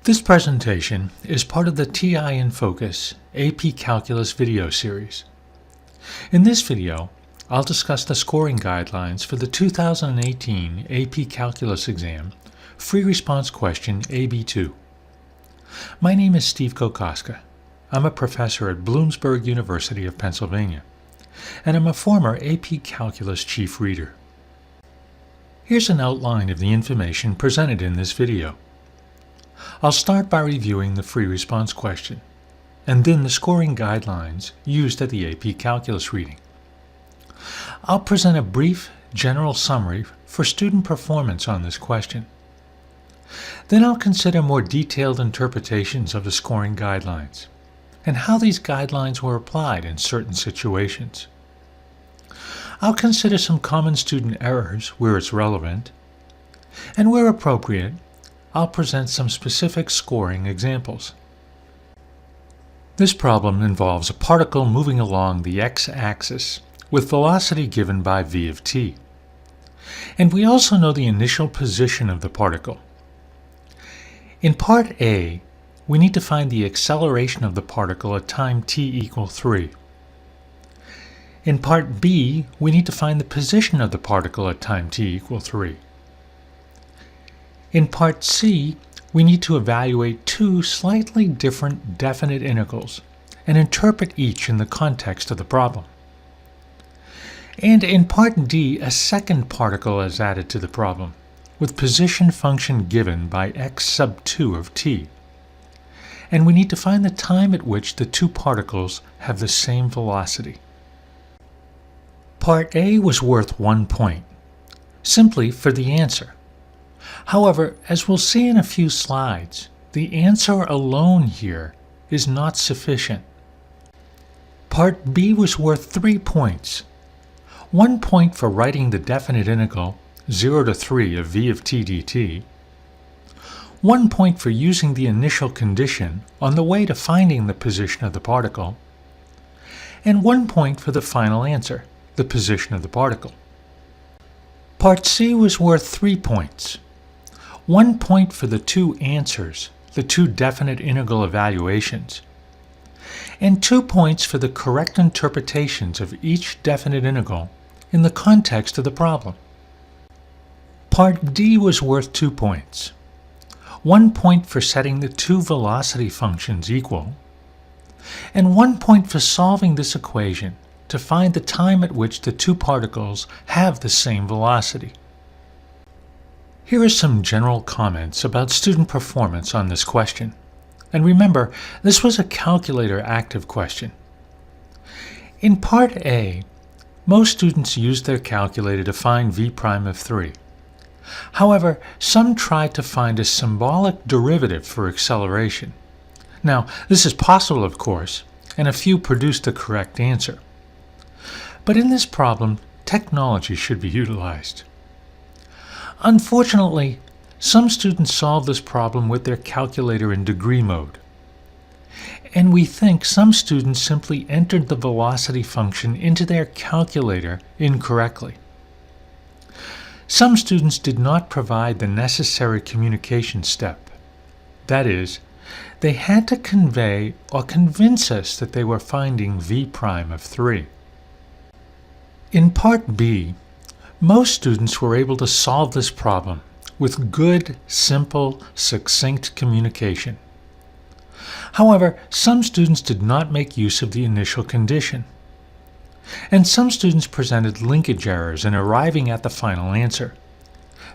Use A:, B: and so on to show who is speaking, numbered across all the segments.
A: This presentation is part of the TI-Nfocus AP Calculus video series. In this video, I'll discuss the scoring guidelines for the 2018 AP Calculus exam, free response question AB2. My name is Steve Kokoska. I'm a professor at Bloomsburg University of Pennsylvania, and I'm a former AP Calculus chief reader. Here's an outline of the information presented in this video. I'll start by reviewing the free response question, and then the scoring guidelines used at the AP Calculus reading. I'll present a brief, general summary for student performance on this question. Then I'll consider more detailed interpretations of the scoring guidelines, and how these guidelines were applied in certain situations. I'll consider some common student errors where it's relevant, and where appropriate, I'll present some specific scoring examples. This problem involves a particle moving along the x-axis with velocity given by v of t. And we also know the initial position of the particle. In part A, we need to find the acceleration of the particle at time t equal 3. In part B, we need to find the position of the particle at time t equal 3. In part C, we need to evaluate two slightly different definite integrals and interpret each in the context of the problem. And in part D, a second particle is added to the problem, with position function given by x sub 2 of t. And we need to find the time at which the two particles have the same velocity. Part A was worth 1 point, simply for the answer. However, as we'll see in a few slides, the answer alone here is not sufficient. Part B was worth 3 points. 1 point for writing the definite integral 0 to 3 of v of t dt, 1 point for using the initial condition on the way to finding the position of the particle, and 1 point for the final answer, the position of the particle. Part C was worth 3 points. 1 point for the two answers, the two definite integral evaluations, and 2 points for the correct interpretations of each definite integral in the context of the problem. Part D was worth 2 points. 1 point for setting the two velocity functions equal, and 1 point for solving this equation to find the time at which the two particles have the same velocity. Here are some general comments about student performance on this question. And remember, this was a calculator active question. In part A, most students used their calculator to find v prime of 3. However, some tried to find a symbolic derivative for acceleration. Now, this is possible, of course, and a few produced the correct answer. But in this problem, technology should be utilized. Unfortunately, some students solved this problem with their calculator in degree mode. And we think some students simply entered the velocity function into their calculator incorrectly. Some students did not provide the necessary communication step. That is, they had to convey or convince us that they were finding v prime of 3. In part B, most students were able to solve this problem with good, simple, succinct communication. However, some students did not make use of the initial condition. And some students presented linkage errors in arriving at the final answer.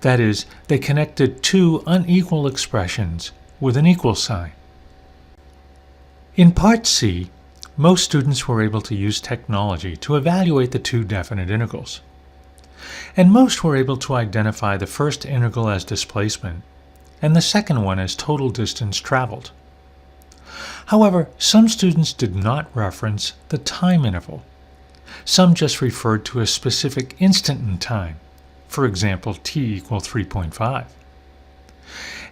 A: That is, they connected two unequal expressions with an equal sign. In part C, most students were able to use technology to evaluate the two definite integrals. And most were able to identify the first integral as displacement and the second one as total distance traveled. However, some students did not reference the time interval. Some just referred to a specific instant in time, for example, t equal 3.5.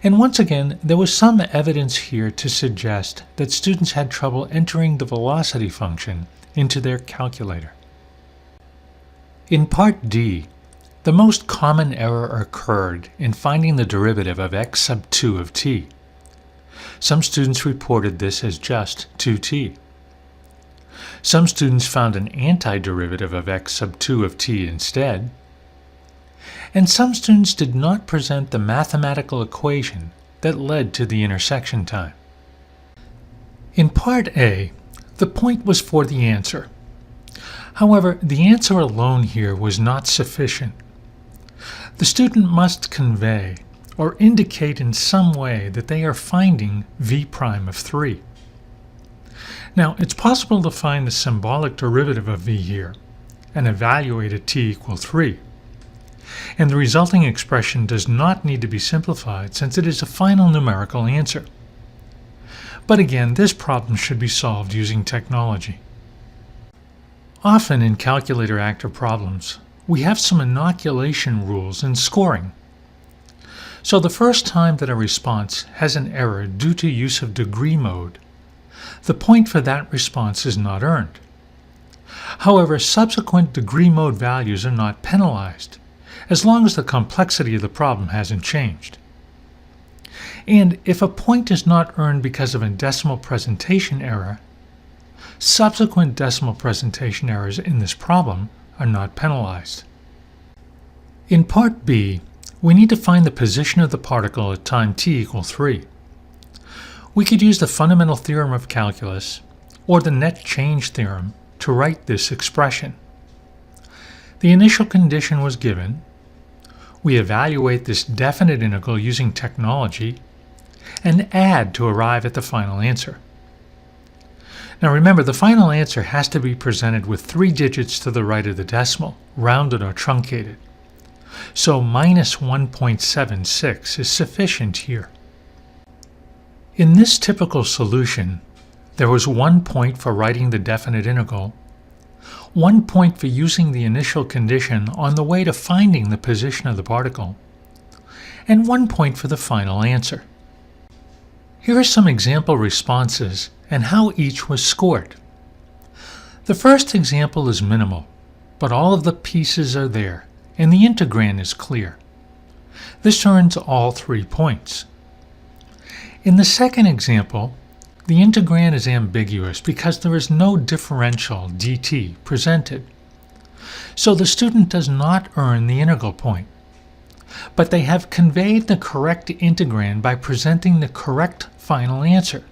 A: And once again, there was some evidence here to suggest that students had trouble entering the velocity function into their calculator. In part D, the most common error occurred in finding the derivative of x sub 2 of t. Some students reported this as just 2t. Some students found an antiderivative of x sub 2 of t instead. And some students did not present the mathematical equation that led to the intersection time. In Part A, the point was for the answer. However, the answer alone here was not sufficient. The student must convey or indicate in some way that they are finding v prime of 3. Now, it's possible to find the symbolic derivative of v here and evaluate at t equal 3. And the resulting expression does not need to be simplified since it is a final numerical answer. But again, this problem should be solved using technology. Often in calculator active problems, we have some inoculation rules in scoring. So the first time that a response has an error due to use of degree mode, the point for that response is not earned. However, subsequent degree mode values are not penalized, as long as the complexity of the problem hasn't changed. And if a point is not earned because of a decimal presentation error, subsequent decimal presentation errors in this problem are not penalized. In Part B, we need to find the position of the particle at time t equals 3. We could use the fundamental theorem of calculus or the net change theorem to write this expression. The initial condition was given. We evaluate this definite integral using technology and add to arrive at the final answer. Now remember, the final answer has to be presented with 3 digits to the right of the decimal, rounded or truncated. So minus 1.76 is sufficient here. In this typical solution, there was 1 point for writing the definite integral, 1 point for using the initial condition on the way to finding the position of the particle, and 1 point for the final answer. Here are some example responses and how each was scored. The first example is minimal, but all of the pieces are there, and the integrand is clear. This earns all 3 points. In the second example, the integrand is ambiguous because there is no differential dt presented. So the student does not earn the integral point. But they have conveyed the correct integrand by presenting the correct final answer.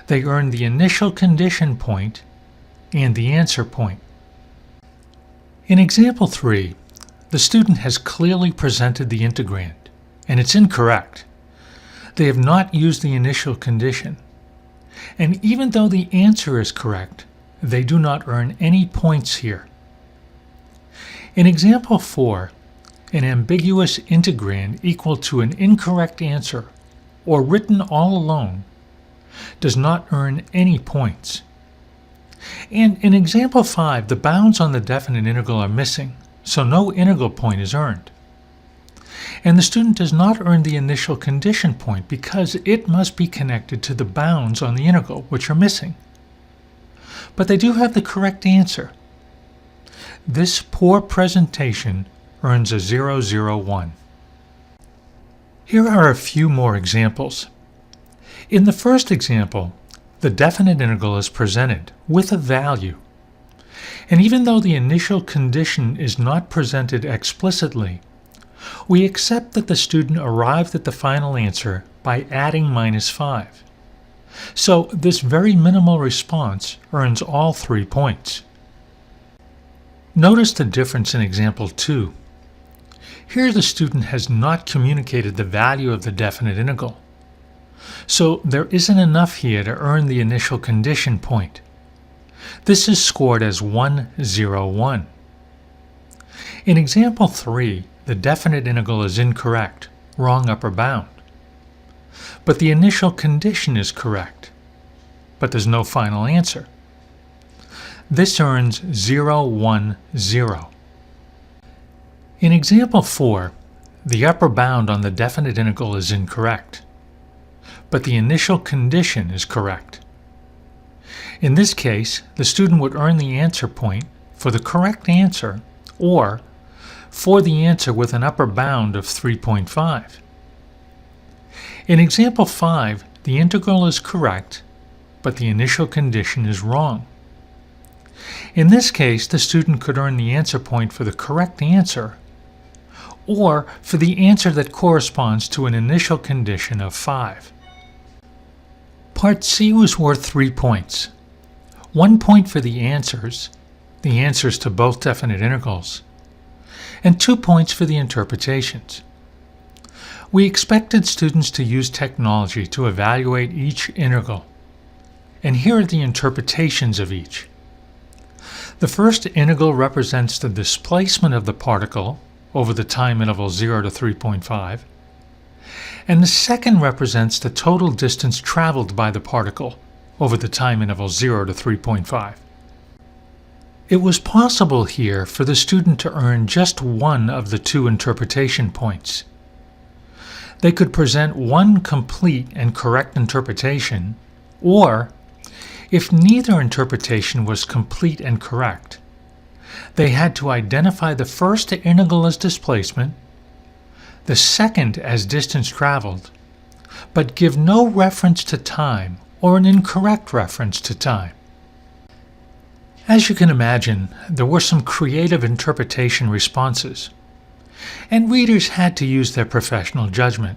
A: They earn the initial condition point and the answer point. In example 3, the student has clearly presented the integrand, and it's incorrect. They have not used the initial condition. And even though the answer is correct, they do not earn any points here. In example 4, an ambiguous integrand equal to an incorrect answer, or written all alone, does not earn any points. And in example 5, the bounds on the definite integral are missing, so no integral point is earned. And the student does not earn the initial condition point because it must be connected to the bounds on the integral, which are missing. But they do have the correct answer. This poor presentation earns a 001. Here are a few more examples. In the first example, the definite integral is presented with a value. And even though the initial condition is not presented explicitly, we accept that the student arrived at the final answer by adding minus 5. So this very minimal response earns all 3 points. Notice the difference in example 2. Here the student has not communicated the value of the definite integral. So there isn't enough here to earn the initial condition point. This is scored as 101. In example 3, the definite integral is incorrect, wrong upper bound. But the initial condition is correct, but there's no final answer. This earns 010. In example 4, the upper bound on the definite integral is incorrect, but the initial condition is correct. In this case, the student would earn the answer point for the correct answer or for the answer with an upper bound of 3.5. In example 5, the integral is correct, but the initial condition is wrong. In this case, the student could earn the answer point for the correct answer, or for the answer that corresponds to an initial condition of 5. Part C was worth 3 points. 1 point for the answers to both definite integrals, and 2 points for the interpretations. We expected students to use technology to evaluate each integral, and here are the interpretations of each. The first integral represents the displacement of the particle over the time interval 0 to 3.5, and the second represents the total distance traveled by the particle over the time interval 0 to 3.5. It was possible here for the student to earn just one of the 2 interpretation points. They could present one complete and correct interpretation, or, if neither interpretation was complete and correct, they had to identify the first integral as displacement, the second as distance traveled, but give no reference to time or an incorrect reference to time. As you can imagine, there were some creative interpretation responses, and readers had to use their professional judgment.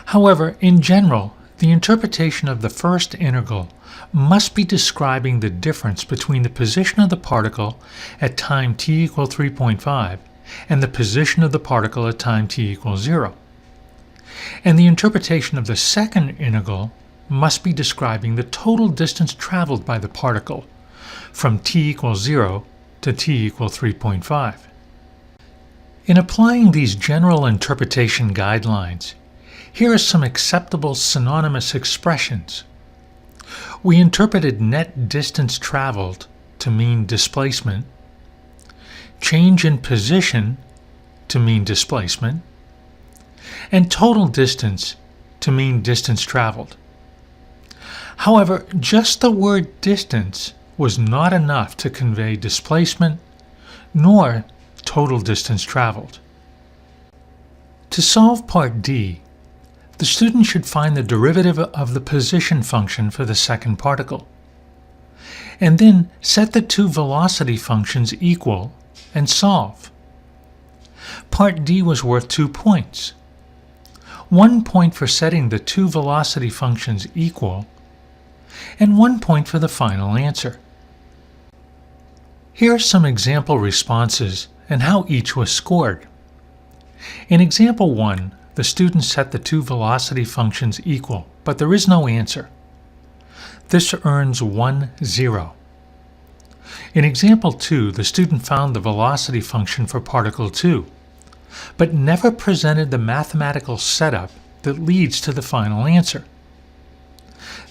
A: However, in general, the interpretation of the first integral must be describing the difference between the position of the particle at time t equals 3.5 and the position of the particle at time t equals 0. And the interpretation of the second integral must be describing the total distance traveled by the particle from t equals 0 to t equals 3.5. In applying these general interpretation guidelines, here are some acceptable synonymous expressions. We interpreted net distance traveled to mean displacement, change in position to mean displacement, and total distance to mean distance traveled. However, just the word distance was not enough to convey displacement nor total distance traveled. To solve Part D, the student should find the derivative of the position function for the second particle, and then set the 2 velocity functions equal and solve. Part D was worth 2 points. 1 point for setting the 2 velocity functions equal, and 1 point for the final answer. Here are some example responses and how each was scored. In example 1, the student set the 2 velocity functions equal, but there is no answer. This earns 1, 0. In example 2, the student found the velocity function for particle 2, but never presented the mathematical setup that leads to the final answer.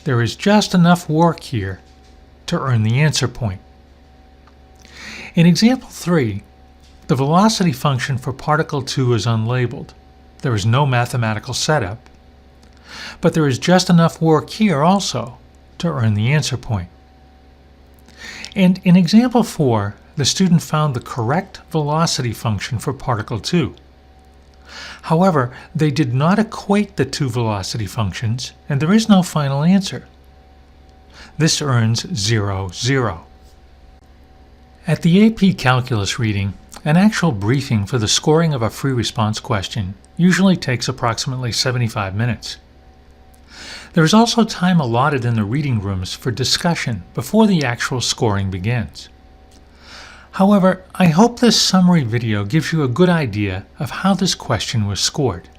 A: There is just enough work here to earn the answer point. In example 3, the velocity function for particle 2 is unlabeled. There is no mathematical setup, but there is just enough work here also to earn the answer point. And in example 4, the student found the correct velocity function for particle 2. However, they did not equate the 2 velocity functions, and there is no final answer. This earns 0, 0. At the AP Calculus reading, an actual briefing for the scoring of a free response question usually takes approximately 75 minutes. There is also time allotted in the reading rooms for discussion before the actual scoring begins. However, I hope this summary video gives you a good idea of how this question was scored.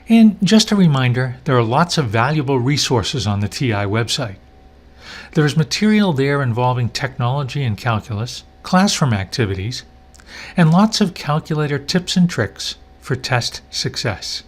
A: And just a reminder, there are lots of valuable resources on the TI website. There is material there involving technology and calculus, classroom activities, and lots of calculator tips and tricks for test success.